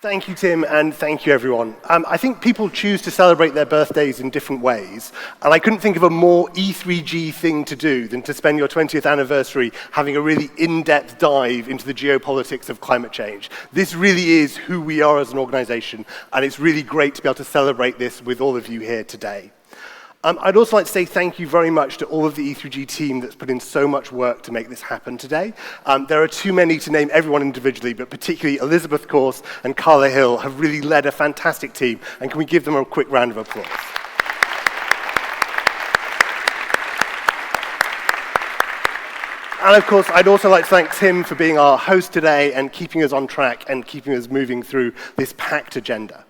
Thank you, Tim, and thank you, everyone. I think people choose to celebrate their birthdays in different ways, and I couldn't think of a more E3G thing to do than to spend your 20th anniversary having a really in-depth dive into the geopolitics of climate change. This really is who we are as an organization, and it's really great to be able to celebrate this with all of you here today. I'd also like to say thank you very much to all of the E3G team that's put in so much work to make this happen today. There are too many to name everyone individually, but particularly Elizabeth Corse and Carla Hill have really led a fantastic team, and can we give them a quick round of applause? And of course, I'd also like to thank Tim for being our host today and keeping us on track and keeping us moving through this packed agenda.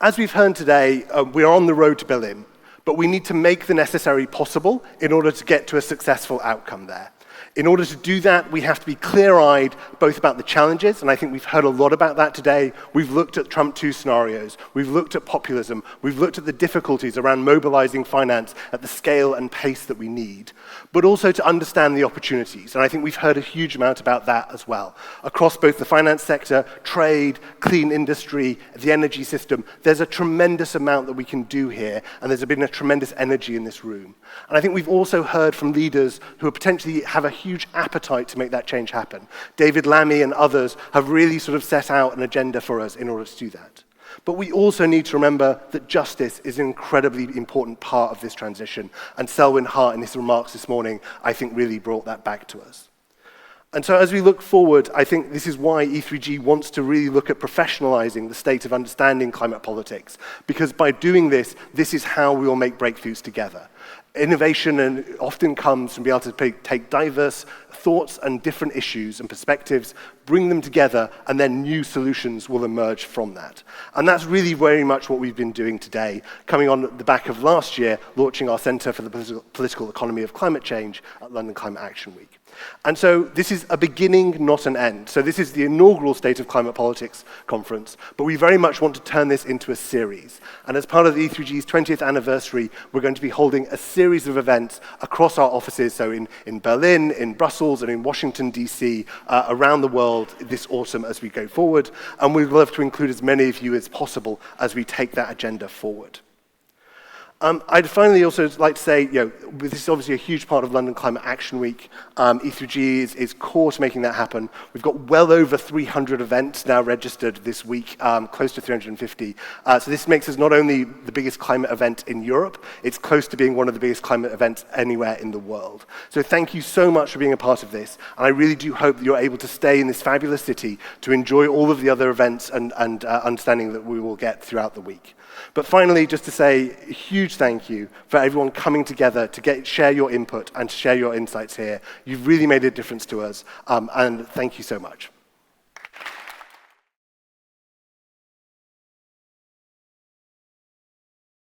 As we've heard today, we are on the road to Berlin. But we need to make the necessary possible in order to get to a successful outcome there. In order to do that, we have to be clear-eyed both about the challenges, and I think we've heard a lot about that today. We've looked at Trump 2 scenarios. We've looked at populism. We've looked at the difficulties around mobilizing finance at the scale and pace that we need, but also to understand the opportunities. And I think we've heard a huge amount about that as well. Across both the finance sector, trade, clean industry, the energy system, there's a tremendous amount that we can do here, and there's been a tremendous energy in this room. And I think we've also heard from leaders who potentially have a huge appetite to make that change happen. David Lammy and others have really sort of set out an agenda for us in order to do that. But we also need to remember that justice is an incredibly important part of this transition, and Selwyn Hart in his remarks this morning, I think, really brought that back to us. And so as we look forward, I think this is why E3G wants to really look at professionalizing the state of understanding climate politics, because by doing this, this is how we will make breakthroughs together. Innovation often comes from being able to take diverse thoughts and different issues and perspectives, bring them together, and then new solutions will emerge from that. And that's really very much what we've been doing today, coming on the back of last year, launching our Centre for the Political Economy of Climate Change at London Climate Action Week. And so this is a beginning, not an end. So this is the inaugural State of Climate Politics conference, but we very much want to turn this into a series. And as part of the E3G's 20th anniversary, we're going to be holding a series of events across our offices, so in Berlin, in Brussels, and in Washington, D.C., around the world this autumn as we go forward. And we'd love to include as many of you as possible as we take that agenda forward. I'd finally also like to say, this is obviously a huge part of London Climate Action Week. E3G is core to making that happen. We've got well over 300 events now registered this week, close to 350. So this makes us not only the biggest climate event in Europe, it's close to being one of the biggest climate events anywhere in the world. So thank you so much for being a part of this. And I really do hope that you're able to stay in this fabulous city to enjoy all of the other events and understanding that we will get throughout the week. But finally, just to say a huge thank you for everyone coming together to share your input and to share your insights here. You've really made a difference to us, and thank you so much.